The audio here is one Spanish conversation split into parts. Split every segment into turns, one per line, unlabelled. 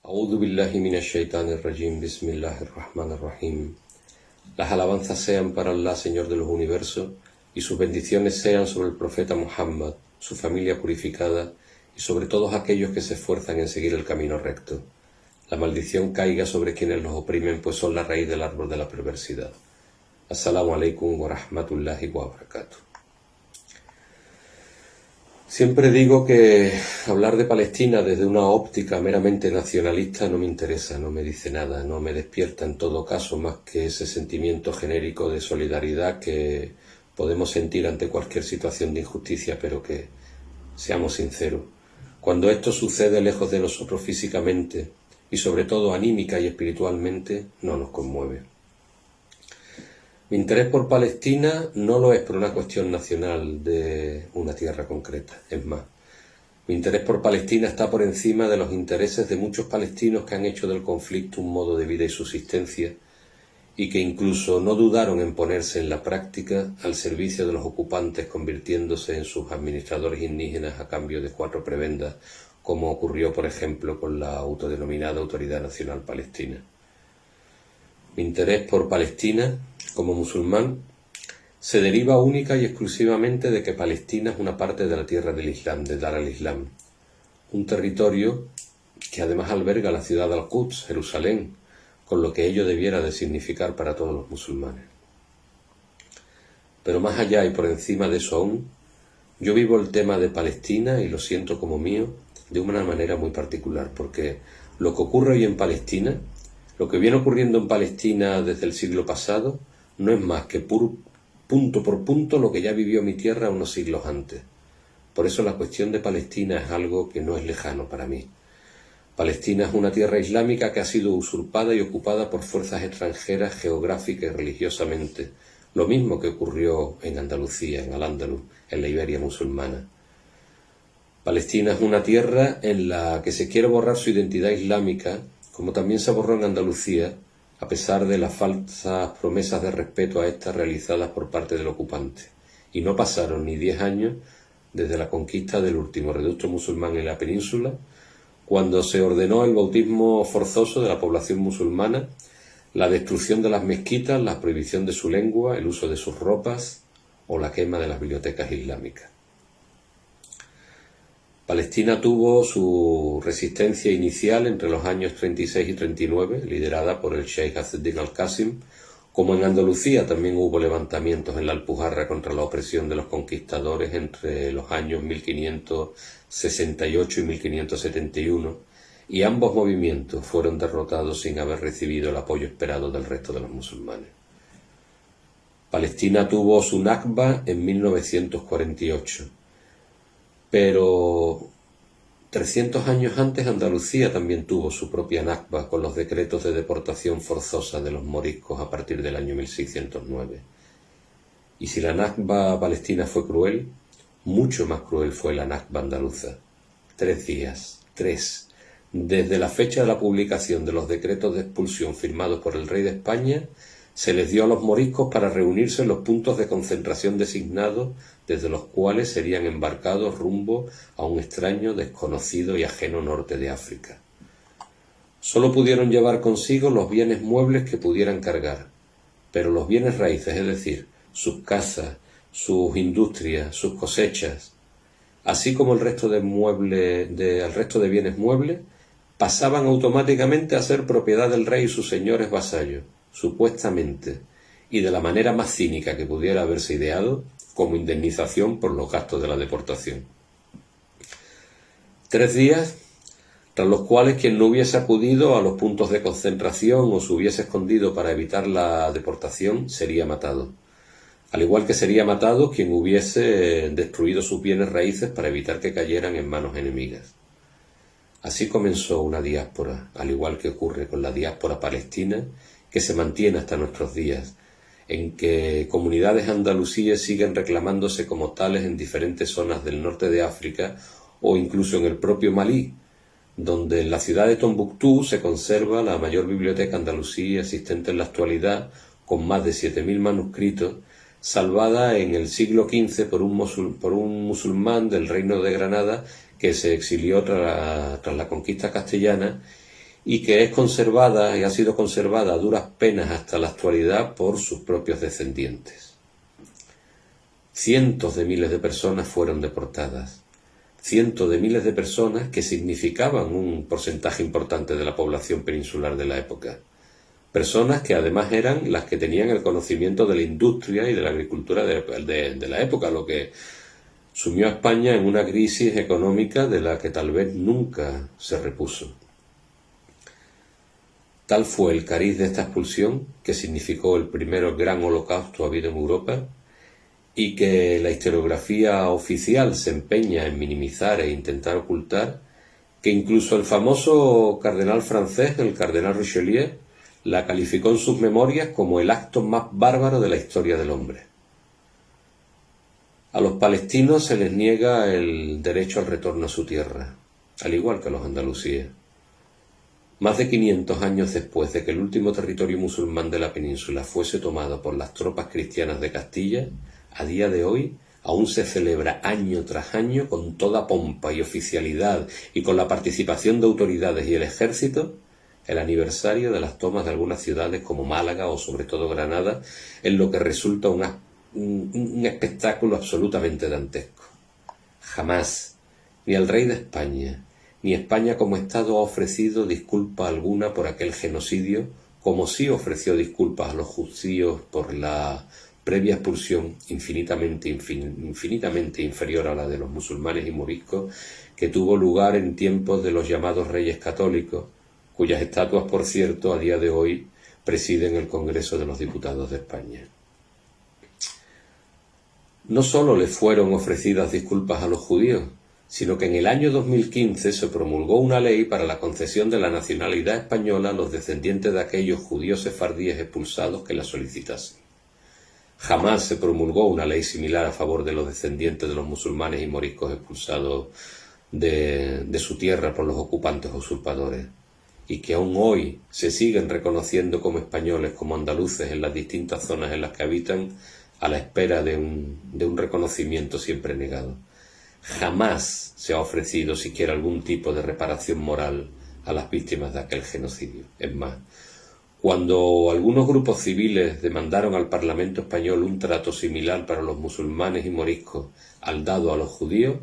A'udhu billahi minash shaitanir rajim, bismillahir rahmanir rahim. Las alabanzas sean para Allah, Señor de los universos, y sus bendiciones sean sobre el profeta Muhammad, su familia purificada, y sobre todos aquellos que se esfuerzan en seguir el camino recto. La maldición caiga sobre quienes los oprimen, pues son la raíz del árbol de la perversidad. Assalamu alaikum wa rahmatullahi wa barakatuh. Siempre digo que hablar de Palestina desde una óptica meramente nacionalista no me interesa, no me dice nada, no me despierta en todo caso más que ese sentimiento genérico de solidaridad que podemos sentir ante cualquier situación de injusticia, pero que, seamos sinceros, cuando esto sucede lejos de nosotros físicamente y sobre todo anímica y espiritualmente, no nos conmueve. Mi interés por Palestina no lo es por una cuestión nacional de una tierra concreta, es más, mi interés por Palestina está por encima de los intereses de muchos palestinos que han hecho del conflicto un modo de vida y subsistencia y que incluso no dudaron en ponerse en la práctica al servicio de los ocupantes, convirtiéndose en sus administradores indígenas a cambio de 4 prebendas, como ocurrió por ejemplo con la autodenominada Autoridad Nacional Palestina. Mi interés por Palestina, como musulmán, se deriva única y exclusivamente de que Palestina es una parte de la tierra del Islam, de Dar al-Islam, un territorio que además alberga la ciudad de Al-Quds, Jerusalén, con lo que ello debiera de significar para todos los musulmanes. Pero más allá y por encima de eso aún, yo vivo el tema de Palestina y lo siento como mío de una manera muy particular, porque lo que ocurre hoy en Palestina, lo que viene ocurriendo en Palestina desde el siglo pasado, no es más que punto por punto lo que ya vivió mi tierra unos siglos antes. Por eso la cuestión de Palestina es algo que no es lejano para mí. Palestina es una tierra islámica que ha sido usurpada y ocupada por fuerzas extranjeras geográfica y religiosamente, lo mismo que ocurrió en Andalucía, en Al-Ándalus, en la Iberia musulmana. Palestina es una tierra en la que se quiere borrar su identidad islámica, como también se borró en Andalucía, a pesar de las falsas promesas de respeto a estas realizadas por parte del ocupante. Y no pasaron ni 10 años desde la conquista del último reducto musulmán en la península, cuando se ordenó el bautismo forzoso de la población musulmana, la destrucción de las mezquitas, la prohibición de su lengua, el uso de sus ropas o la quema de las bibliotecas islámicas. Palestina tuvo su resistencia inicial entre los años 36 y 39, liderada por el Sheikh Izz-ad-Din al-Qasim, como en Andalucía también hubo levantamientos en la Alpujarra contra la opresión de los conquistadores entre los años 1568 y 1571, y ambos movimientos fueron derrotados sin haber recibido el apoyo esperado del resto de los musulmanes. Palestina tuvo su Nakba en 1948. Pero 300 años antes Andalucía también tuvo su propia Nakba con los decretos de deportación forzosa de los moriscos a partir del año 1609. Y si la Nakba palestina fue cruel, mucho más cruel fue la Nakba andaluza. 3 días, desde la fecha de la publicación de los decretos de expulsión firmados por el rey de España, se les dio a los moriscos para reunirse en los puntos de concentración designados, desde los cuales serían embarcados rumbo a un extraño, desconocido y ajeno norte de África. Solo pudieron llevar consigo los bienes muebles que pudieran cargar, pero los bienes raíces, es decir, sus casas, sus industrias, sus cosechas, así como el resto de bienes muebles, pasaban automáticamente a ser propiedad del rey y sus señores vasallos, supuestamente, y de la manera más cínica que pudiera haberse ideado, como indemnización por los gastos de la deportación. 3 días, tras los cuales quien no hubiese acudido a los puntos de concentración o se hubiese escondido para evitar la deportación, sería matado. Al igual que sería matado quien hubiese destruido sus bienes raíces para evitar que cayeran en manos enemigas. Así comenzó una diáspora, al igual que ocurre con la diáspora palestina, que se mantiene hasta nuestros días, en que comunidades andalusíes siguen reclamándose como tales en diferentes zonas del norte de África o incluso en el propio Malí, donde en la ciudad de Tombuctú se conserva la mayor biblioteca andalusí existente en la actualidad, con más de 7.000 manuscritos, salvada en el siglo XV por un musulmán del Reino de Granada que se exilió tras la conquista castellana y que es conservada y ha sido conservada a duras penas hasta la actualidad por sus propios descendientes. Cientos de miles de personas fueron deportadas, cientos de miles de personas que significaban un porcentaje importante de la población peninsular de la época. Personas que además eran las que tenían el conocimiento de la industria y de la agricultura de la época, lo que sumió a España en una crisis económica de la que tal vez nunca se repuso. Tal fue el cariz de esta expulsión, que significó el primer gran holocausto habido en Europa, y que la historiografía oficial se empeña en minimizar e intentar ocultar, que incluso el famoso cardenal francés, el cardenal Richelieu, la calificó en sus memorias como el acto más bárbaro de la historia del hombre. A los palestinos se les niega el derecho al retorno a su tierra, al igual que a los andalusíes. Más de 500 años después de que el último territorio musulmán de la península fuese tomado por las tropas cristianas de Castilla, a día de hoy aún se celebra año tras año con toda pompa y oficialidad y con la participación de autoridades y el ejército el aniversario de las tomas de algunas ciudades como Málaga o sobre todo Granada, en lo que resulta un espectáculo absolutamente dantesco. Jamás, ni el rey de España, ni España como Estado ha ofrecido disculpa alguna por aquel genocidio, como sí ofreció disculpas a los judíos por la previa expulsión infinitamente inferior a la de los musulmanes y moriscos, que tuvo lugar en tiempos de los llamados reyes católicos, cuyas estatuas, por cierto, a día de hoy presiden el Congreso de los Diputados de España. No solo le fueron ofrecidas disculpas a los judíos, sino que en el año 2015 se promulgó una ley para la concesión de la nacionalidad española a los descendientes de aquellos judíos sefardíes expulsados que la solicitasen. Jamás se promulgó una ley similar a favor de los descendientes de los musulmanes y moriscos expulsados de su tierra por los ocupantes usurpadores, y que aún hoy se siguen reconociendo como españoles, como andaluces en las distintas zonas en las que habitan, a la espera de un reconocimiento siempre negado. Jamás se ha ofrecido siquiera algún tipo de reparación moral a las víctimas de aquel genocidio. Es más, cuando algunos grupos civiles demandaron al Parlamento español un trato similar para los musulmanes y moriscos al dado a los judíos,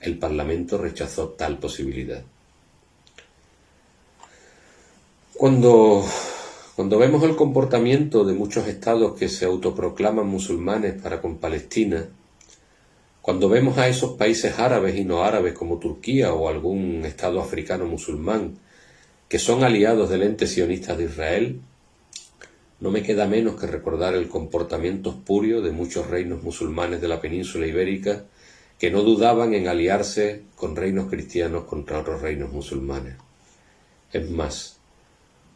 el Parlamento rechazó tal posibilidad. Cuando vemos el comportamiento de muchos estados que se autoproclaman musulmanes para con Palestina, cuando vemos a esos países árabes y no árabes como Turquía o algún estado africano musulmán que son aliados del ente sionista de Israel, no me queda menos que recordar el comportamiento espurio de muchos reinos musulmanes de la península ibérica que no dudaban en aliarse con reinos cristianos contra otros reinos musulmanes. Es más,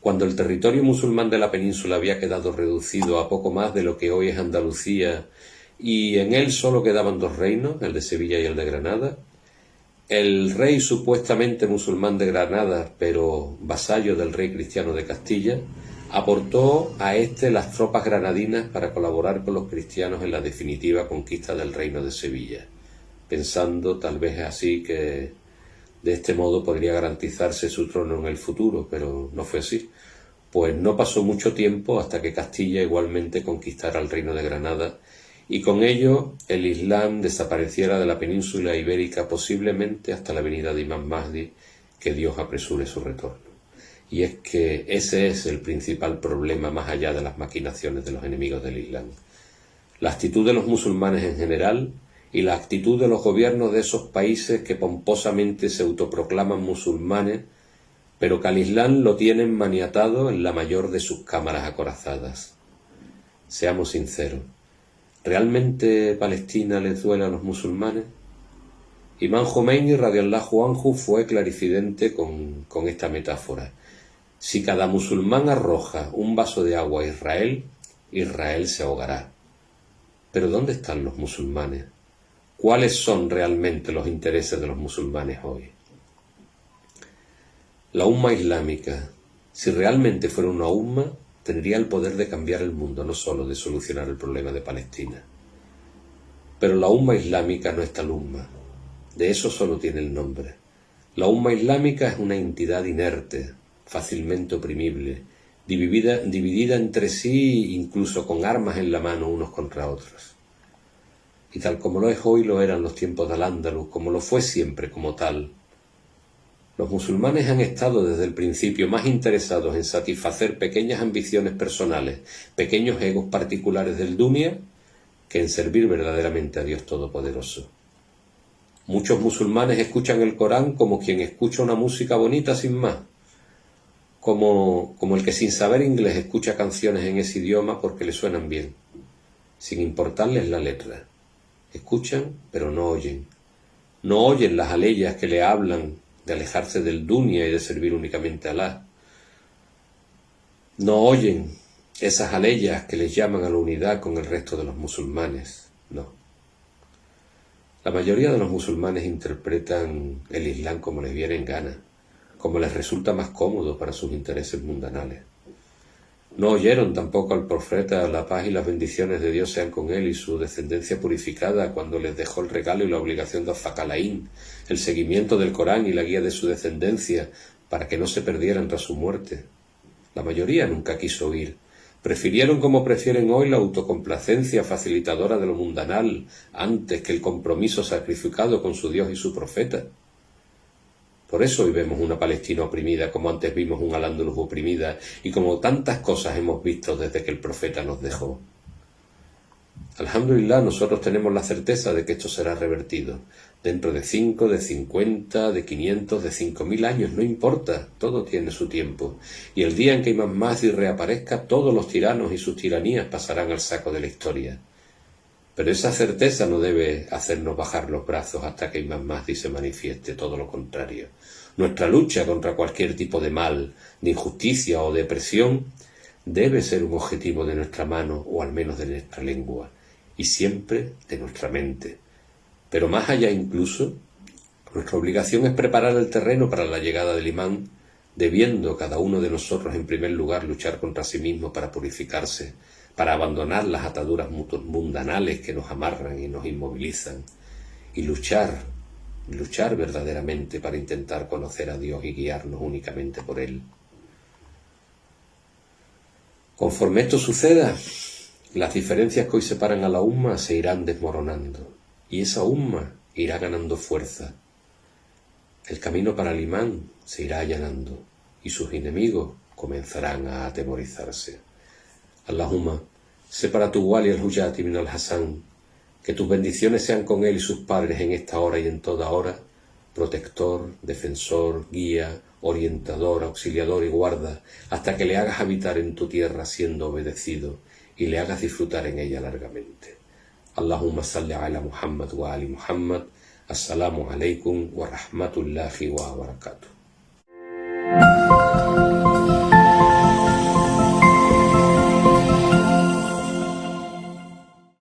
cuando el territorio musulmán de la península había quedado reducido a poco más de lo que hoy es Andalucía y en él solo quedaban dos reinos, el de Sevilla y el de Granada, el rey supuestamente musulmán de Granada, pero vasallo del rey cristiano de Castilla, aportó a este las tropas granadinas para colaborar con los cristianos en la definitiva conquista del reino de Sevilla, pensando tal vez así que de este modo podría garantizarse su trono en el futuro, pero no fue así, pues no pasó mucho tiempo hasta que Castilla igualmente conquistara el reino de Granada y con ello el Islam desapareciera de la península ibérica posiblemente hasta la venida de Imam Mahdi, que Dios apresure su retorno. Y es que ese es el principal problema más allá de las maquinaciones de los enemigos del Islam. La actitud de los musulmanes en general y la actitud de los gobiernos de esos países que pomposamente se autoproclaman musulmanes, pero que al Islam lo tienen maniatado en la mayor de sus cámaras acorazadas. Seamos sinceros, ¿realmente Palestina les duele a los musulmanes? Imam Jomeini radiallahu anhu fue clarividente con esta metáfora. Si cada musulmán arroja un vaso de agua a Israel, Israel se ahogará. Pero ¿dónde están los musulmanes? ¿Cuáles son realmente los intereses de los musulmanes hoy? La umma islámica, si realmente fuera una umma, tendría el poder de cambiar el mundo, no solo de solucionar el problema de Palestina. Pero la umma islámica no es tal umma, de eso solo tiene el nombre. La umma islámica es una entidad inerte, fácilmente oprimible, dividida entre sí incluso con armas en la mano unos contra otros. Y tal como lo es hoy lo eran los tiempos de Al-Ándalus, como lo fue siempre como tal. Los musulmanes han estado desde el principio más interesados en satisfacer pequeñas ambiciones personales, pequeños egos particulares del dunya, que en servir verdaderamente a Dios Todopoderoso. Muchos musulmanes escuchan el Corán como quien escucha una música bonita sin más, como el que sin saber inglés escucha canciones en ese idioma porque le suenan bien, sin importarles la letra. Escuchan, pero no oyen. No oyen las aleyas que le hablan de alejarse del dunya y de servir únicamente a Alá. No oyen esas aleyas que les llaman a la unidad con el resto de los musulmanes. No. La mayoría de los musulmanes interpretan el Islam como les viene en gana, como les resulta más cómodo para sus intereses mundanales. No oyeron tampoco al profeta, la paz y las bendiciones de Dios sean con él y su descendencia purificada, cuando les dejó el regalo y la obligación de Al-Thaqalain, el seguimiento del Corán y la guía de su descendencia, para que no se perdieran tras su muerte. La mayoría nunca quiso oír. Prefirieron, como prefieren hoy, la autocomplacencia facilitadora de lo mundanal, antes que el compromiso sacrificado con su Dios y su profeta. Por eso hoy vemos una Palestina oprimida, como antes vimos un Al-Ándalus oprimida, y como tantas cosas hemos visto desde que el profeta nos dejó. Alhamdulillah, nosotros tenemos la certeza de que esto será revertido. Dentro de 5, de 50, de 500, de 5000 años, no importa, todo tiene su tiempo. Y el día en que Imam Mahdi reaparezca, todos los tiranos y sus tiranías pasarán al saco de la historia. Pero esa certeza no debe hacernos bajar los brazos hasta que Imam Mahdi se manifieste, todo lo contrario. Nuestra lucha contra cualquier tipo de mal, de injusticia o de opresión debe ser un objetivo de nuestra mano, o al menos de nuestra lengua, y siempre de nuestra mente. Pero más allá incluso, nuestra obligación es preparar el terreno para la llegada del imán, debiendo cada uno de nosotros en primer lugar luchar contra sí mismo para purificarse, para abandonar las ataduras mundanales que nos amarran y nos inmovilizan, y luchar verdaderamente para intentar conocer a Dios y guiarnos únicamente por Él. Conforme esto suceda, las diferencias que hoy separan a la umma se irán desmoronando, y esa umma irá ganando fuerza. El camino para el imán se irá allanando, y sus enemigos comenzarán a atemorizarse. Allahumma, sé para tu wali al-Hujat ibn al-Hasan, que tus bendiciones sean con él y sus padres en esta hora y en toda hora, protector, defensor, guía, orientador, auxiliador y guarda, hasta que le hagas habitar en tu tierra siendo obedecido y le hagas disfrutar en ella largamente. Allahumma salli ala Muhammad wa ali Muhammad. Assalamu alaikum wa rahmatullahi wa barakatuh.